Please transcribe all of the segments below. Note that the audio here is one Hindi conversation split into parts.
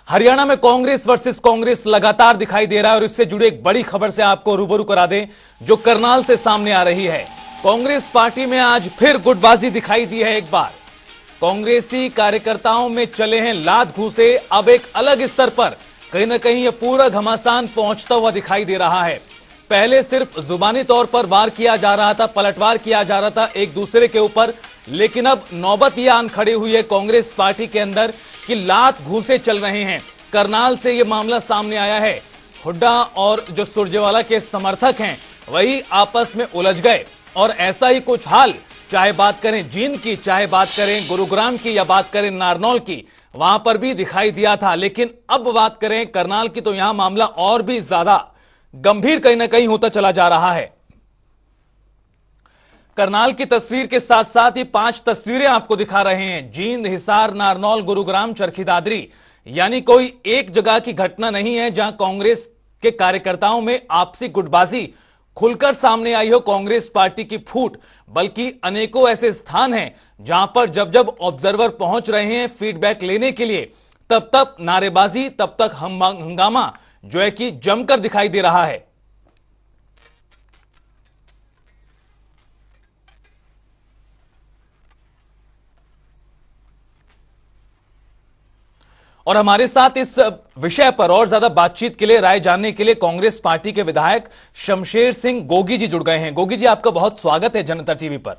हरियाणा में कांग्रेस वर्सेस कांग्रेस लगातार दिखाई दे रहा है और इससे जुड़ी एक बड़ी खबर से आपको रूबरू करा दें जो करनाल से सामने आ रही है। कांग्रेस पार्टी में आज फिर गुटबाजी दिखाई दी है। एक बार कांग्रेसी कार्यकर्ताओं में चले हैं लात घूंसे, अब एक अलग स्तर पर कहीं ना कहीं यह पूरा घमासान पहुंचता हुआ दिखाई दे रहा है। पहले सिर्फ जुबानी तौर पर वार किया जा रहा था, पलटवार किया जा रहा था एक दूसरे के ऊपर, लेकिन अब नौबत यह आन खड़ी हुई है कांग्रेस पार्टी के अंदर कि लात घूंसे चल रहे हैं। करनाल से यह मामला सामने आया है। हुड्डा और जो सुरजेवाला के समर्थक हैं वही आपस में उलझ गए और ऐसा ही कुछ हाल, चाहे बात करें जींद की, चाहे बात करें गुरुग्राम की या बात करें नारनौल की, वहां पर भी दिखाई दिया था। लेकिन अब बात करें करनाल की तो यहां मामला और भी ज्यादा गंभीर कहीं ना कहीं होता चला जा रहा है। करनाल की तस्वीर के साथ साथ ये 5 तस्वीरें आपको दिखा रहे हैं। जींद, हिसार, नारनौल, गुरुग्राम, चरखी दादरी, यानी कोई एक जगह की घटना नहीं है जहां कांग्रेस के कार्यकर्ताओं में आपसी गुटबाजी खुलकर सामने आई हो, कांग्रेस पार्टी की फूट, बल्कि अनेकों ऐसे स्थान हैं जहां पर जब जब ऑब्जर्वर पहुंच रहे हैं फीडबैक लेने के लिए, तब तक नारेबाजी, तब तक हंगामा जो है कि जमकर दिखाई दे रहा है। और हमारे साथ इस विषय पर और ज्यादा बातचीत के लिए, राय जानने के लिए कांग्रेस पार्टी के विधायक शमशेर सिंह गोगी जी जुड़ गए हैं। गोगी जी, आपका बहुत स्वागत है जनता टीवी पर।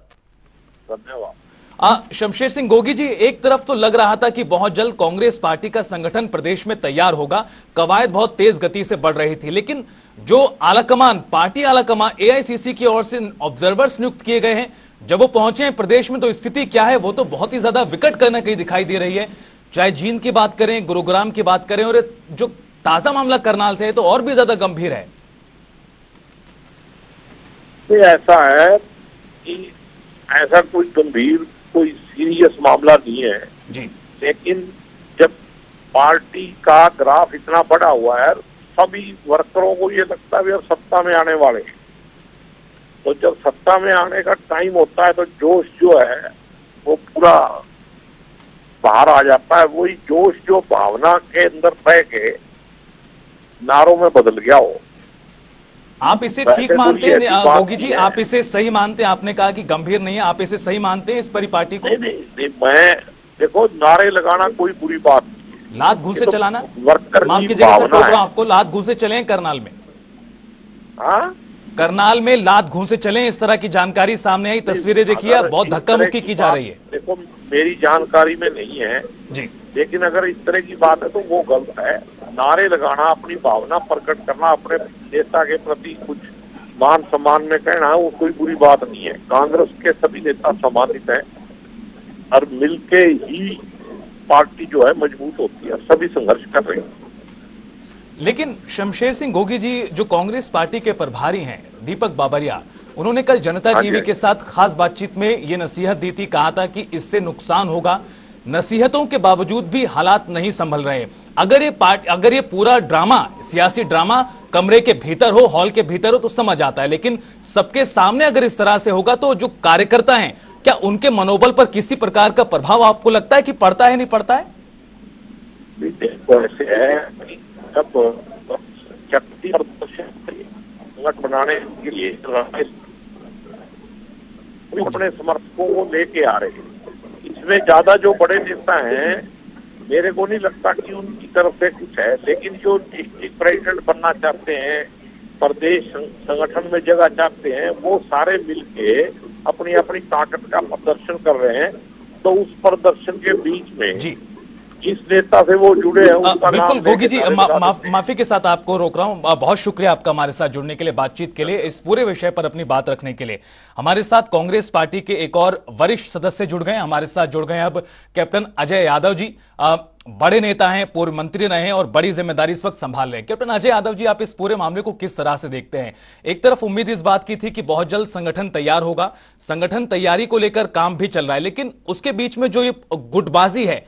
धन्यवाद। शमशेर सिंह गोगी जी, एक तरफ तो लग रहा था कि बहुत जल्द कांग्रेस पार्टी का संगठन प्रदेश में तैयार होगा, कवायद बहुत तेज गति से बढ़ रही थी, लेकिन जो आलाकमान, पार्टी आलाकमान, एआईसीसी की ओर से ऑब्जर्वर्स नियुक्त किए गए हैं, जब वो पहुंचे हैं प्रदेश में तो स्थिति क्या है वो तो बहुत ही ज्यादा विकट कहीं ना कहीं दिखाई दे रही है। चाहे जींद की बात करें, गुरुग्राम की बात करें, और जो ताजा मामला करनाल से है तो और भी ज्यादा गंभीर है। तो ऐसा है कि ऐसा कोई गंभीर, कोई सीरियस मामला नहीं है जी, लेकिन जब पार्टी का ग्राफ इतना बढ़ा हुआ है, सभी वर्करों को ये लगता है अब सत्ता में आने वाले हैं। तो जब सत्ता में आने का टाइम होता है तो जोश जो है वो पूरा बाहर आ जाता है। वही जोश जो भावना के अंदर बह के नारों में बदल गया हो। आप इसे ठीक मानते हैं गोगी जी? आप इसे सही मानते हैं? आपने कहा कि गंभीर नहीं है, आप इसे सही मानते हैं इस परिपाटी को? नहीं, मैं देखो, नारे लगाना कोई बुरी बात नहीं है। लात घूंसे तो चलाना, वर्कर माफ की कीजिएगा सर, भावना है। आपको लात घूंसे चले हैं करनाल में? हाँ, करनाल में लात घूंसे चले, इस तरह की जानकारी सामने आई, तस्वीरें देखिए, बहुत धक्का मुक्की की जा रही है। देखो, मेरी जानकारी में नहीं है जी, लेकिन अगर इस तरह की बात है तो वो गलत है। नारे लगाना, अपनी भावना प्रकट करना, अपने नेता के प्रति कुछ मान सम्मान में कहना, वो कोई बुरी बात नहीं है। कांग्रेस के सभी नेता सम्मानित हैं और मिलके ही पार्टी जो है मजबूत होती है, सभी संघर्ष कर रहे हैं। लेकिन शमशेर सिंह गोगी जी, जो कांग्रेस पार्टी के प्रभारी हैं दीपक बाबरिया, उन्होंने कल जनता टीवी के साथ खास बातचीत में ये नसीहत दी थी, कहा था कि इससे नुकसान होगा। नसीहतों के बावजूद भी हालात नहीं संभल रहे। अगर ये पूरा ड्रामा, सियासी ड्रामा कमरे के भीतर हो, हॉल के भीतर हो तो समझ आता है, लेकिन सबके सामने अगर इस तरह से होगा तो जो कार्यकर्ता हैं, क्या उनके मनोबल पर किसी प्रकार का प्रभाव आपको लगता है कि पड़ता है, नहीं पड़ता है? देखो, ऐसे है जब शक्ति और संगठन बनाने के लिए अपने समर्थकों को लेके आ रहे हैं। इसमें ज्यादा जो बड़े नेता हैं, मेरे को नहीं लगता कि उनकी तरफ से कुछ है, लेकिन जो डिस्ट्रिक्ट प्रेसिडेंट बनना चाहते हैं, प्रदेश संगठन में जगह चाहते हैं, वो सारे मिलके अपनी अपनी ताकत का प्रदर्शन कर रहे हैं। तो उस प्रदर्शन के बीच में जी, जिस नेता से वो जुड़े हैं उनका बिल्कुल नाम गोगी जी, माफी के साथ आपको रोक रहा हूं। बहुत शुक्रिया आपका हमारे साथ जुड़ने के लिए, बातचीत के लिए, इस पूरे विषय पर अपनी बात रखने के लिए। हमारे साथ कांग्रेस पार्टी के एक और वरिष्ठ सदस्य जुड़ गए, हमारे साथ जुड़ गए अब कैप्टन अजय यादव जी। बड़े नेता हैं, पूर्व मंत्री रहे हैं और बड़ी जिम्मेदारी इस वक्त संभाल रहे हैं। कैप्टन अजय यादव जी, आप इस पूरे मामले को किस तरह से देखते हैं? एक तरफ उम्मीद इस बात की थी कि बहुत जल्द संगठन तैयार होगा, संगठन तैयारी को लेकर काम भी चल रहा है, लेकिन उसके बीच में जो ये गुटबाजी है,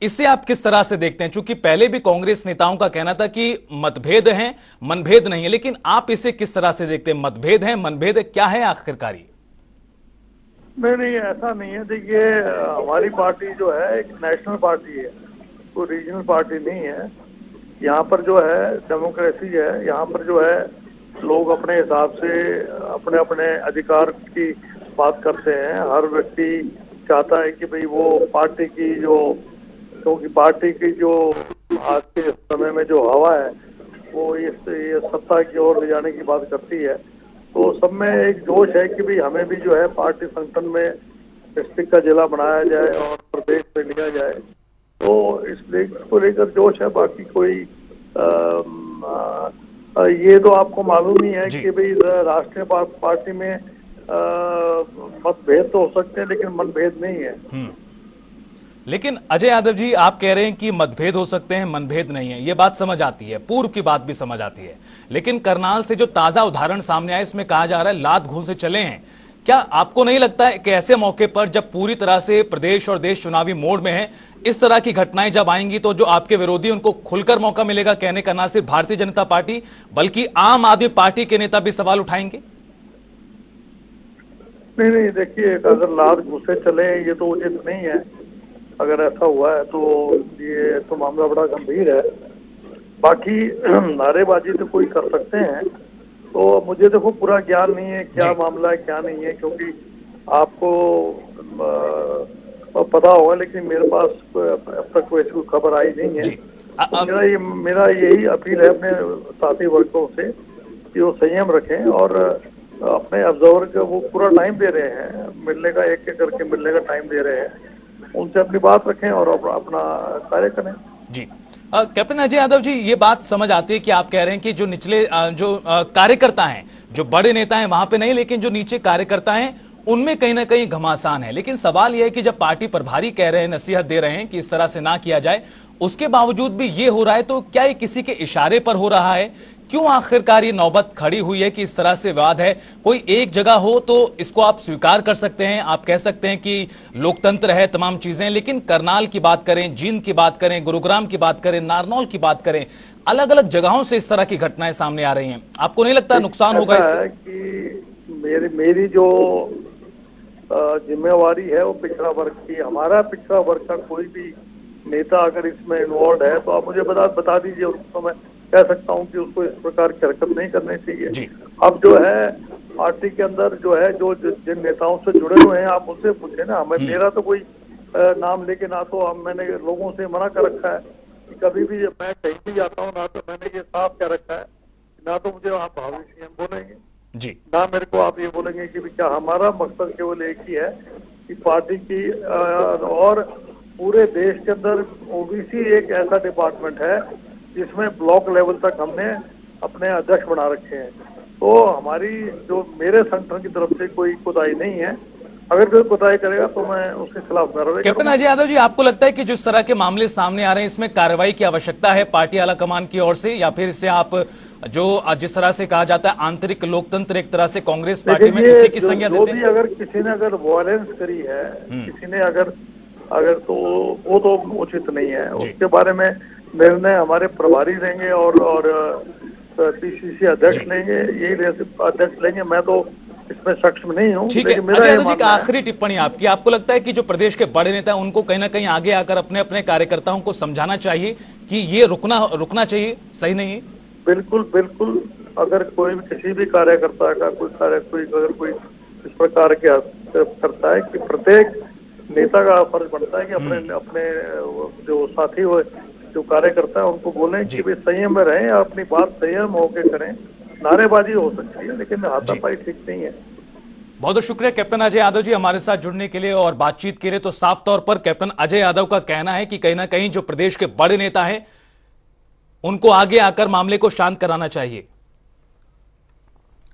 इसे आप किस तरह से देखते हैं? चूंकि पहले भी कांग्रेस नेताओं का कहना था कि मतभेद हैं, मनभेद नहीं है, लेकिन आप इसे किस तरह से देखते हैं? मतभेद है, मनभेद है, क्या है आखिरकार? नहीं, ऐसा नहीं है। देखिए, हमारी पार्टी जो है एक नेशनल पार्टी है कोई रीजनल पार्टी नहीं है। यहाँ पर जो है डेमोक्रेसी है, यहाँ पर जो है लोग अपने हिसाब से अपने अपने अधिकार की बात करते हैं। हर व्यक्ति चाहता है कि भाई वो पार्टी की जो, क्योंकि पार्टी की जो आज के समय में जो हवा है वो ये सत्ता की ओर ले जाने की बात करती है। तो सब में एक जोश है कि भाई हमें भी जो है पार्टी संगठन में डिस्ट्रिक्ट का जिला बनाया जाए और प्रदेश में लिया जाए। तो इसको लेकर जोश है। बाकी कोई ये तो आपको मालूम ही है कि भाई राष्ट्रीय पार्टी में मतभेद तो हो सकते हैं लेकिन मनभेद नहीं है। लेकिन अजय यादव जी, आप कह रहे हैं कि मतभेद हो सकते हैं, मनभेद नहीं है, ये बात समझ आती है, पूर्व की बात भी समझ आती है। लेकिन करनाल से जो ताजा उदाहरण सामने आया, इसमें कहा जा रहा है लात घूंसे चले हैं। क्या आपको नहीं लगता है कि ऐसे मौके पर जब पूरी तरह से प्रदेश और देश चुनावी मोड में है, इस तरह की घटनाएं जब आएंगी तो जो आपके विरोधी उनको खुलकर मौका मिलेगा कहने का, ना सिर्फ भारतीय जनता पार्टी बल्कि आम आदमी पार्टी के नेता भी सवाल उठाएंगे? नहीं, देखिए, अगर लात घुसे चले ये तो उचित नहीं है। अगर ऐसा हुआ है तो ये तो मामला बड़ा गंभीर है। बाकी नारेबाजी तो कोई कर सकते हैं। तो मुझे देखो पूरा ज्ञान नहीं है क्या मामला है क्या नहीं है, क्योंकि आपको पता होगा लेकिन मेरे पास अब तक कोई ऐसी खबर आई नहीं है। तो मेरा यही अपील है अपने साथी वर्गों से कि वो संयम रखें और अपने ऑब्जर्वर को वो पूरा टाइम दे रहे हैं, मिलने का एक एक करके मिलने का टाइम दे रहे हैं, उनसे अपनी बात रखें और अपना कार्य करें। जी कैप्टन अजय यादव जी, ये बात समझ आती है कि आप कह रहे हैं कि जो निचले जो कार्यकर्ता हैं, जो बड़े नेता हैं वहां पे नहीं, लेकिन जो नीचे कार्यकर्ता हैं उनमें कहीं ना कहीं घमासान है। लेकिन सवाल यह है कि जब पार्टी प्रभारी कह रहे हैं, नसीहत दे रहे हैं कि इस तरह से ना किया जाए, उसके बावजूद भी ये हो रहा है, तो क्या ये किसी के इशारे पर हो रहा है? क्यों आखिरकार ये नौबत खड़ी हुई है कि इस तरह से विवाद है? कोई एक जगह हो तो इसको आप स्वीकार कर सकते हैं, आप कह सकते हैं कि लोकतंत्र है, तमाम चीजें, लेकिन करनाल की बात करें, जींद की बात करें, गुरुग्राम की बात करें, नारनौल की बात करें, अलग अलग जगहों से इस तरह की घटनाएं सामने आ रही हैं। आपको नहीं लगता नुकसान होगा इससे? कि मेरी जो जिम्मेवारी है वो पिछड़ा वर्ग की। हमारा पिछड़ा वर्ग का कोई भी नेता अगर इसमें इन्वॉल्व है तो आप मुझे बता दीजिए, उसको मैं कह सकता हूं कि उसको इस प्रकार की हरकत नहीं करनी चाहिए। अब जो है पार्टी के अंदर जो है जो जिन नेताओं से जुड़े हुए हैं आप उनसे पूछे ना। हमें मेरा तो कोई नाम लेके ना तो मैंने लोगों से मना कर रखा है कि कभी भी मैं कहीं भी जाता हूँ ना तो मैंने ये साफ कह रखा है ना तो मुझे आप भावी सीएम बोलेंगे जी, ना मेरे को आप ये बोलेंगे कि क्या। हमारा मकसद केवल एक ही है कि पार्टी की और पूरे देश के अंदर ओबीसी एक ऐसा डिपार्टमेंट है जिसमें ब्लॉक लेवल तक हमने अपने अध्यक्ष बना रखे हैं। तो हमारी जो मेरे संगठन की तरफ से कोई कोताही नहीं है। अगर कोई कोताही करेगा तो मैं उसके खिलाफ कार्रवाई। कैप्टन अजय यादव जी, आपको लगता है कि जिस तरह के मामले सामने आ रहे हैं इसमें कार्रवाई की आवश्यकता है पार्टी आला कमान की ओर से, या फिर इससे आप जो जिस तरह से कहा जाता है आंतरिक लोकतंत्र एक तरह से कांग्रेस पार्टी में उसी की संज्ञा देते हैं? अगर किसी ने अगर वायलेंस करी है, किसी ने अगर तो वो तो उचित नहीं है। उसके बारे में निर्णय हमारे प्रभारी लेंगे और पीसीसी अध्यक्ष लेंगे, यही अध्यक्ष लेंगे। मैं तो इसमें सक्षम नहीं हूँ। ठीक है अजय यादव जी, आखिरी टिप्पणी आपकी, आपको लगता है कि जो प्रदेश के बड़े नेता उनको कहीं ना कहीं आगे आकर अपने अपने कार्यकर्ताओं को समझाना चाहिए कि ये रुकना चाहिए, सही नहीं है? बिल्कुल। अगर कोई भी किसी भी कार्यकर्ता का कोई इस प्रकार के करता है कि प्रत्येक नेता का फर्ज बनता है कि अपने जो साथी हो, जो कार्यकर्ता है उनको बोलें कि वे संयम में रहें, अपनी बात संयम होकर करें। नारेबाजी हो सकती है लेकिन हाथापाई ठीक नहीं है। बहुत बहुत शुक्रिया कैप्टन अजय यादव जी हमारे साथ जुड़ने के लिए और बातचीत के लिए। तो साफ तौर पर कैप्टन अजय यादव का कहना है कि कहीं ना कहीं जो प्रदेश के बड़े नेता हैं उनको आगे आकर मामले को शांत कराना चाहिए।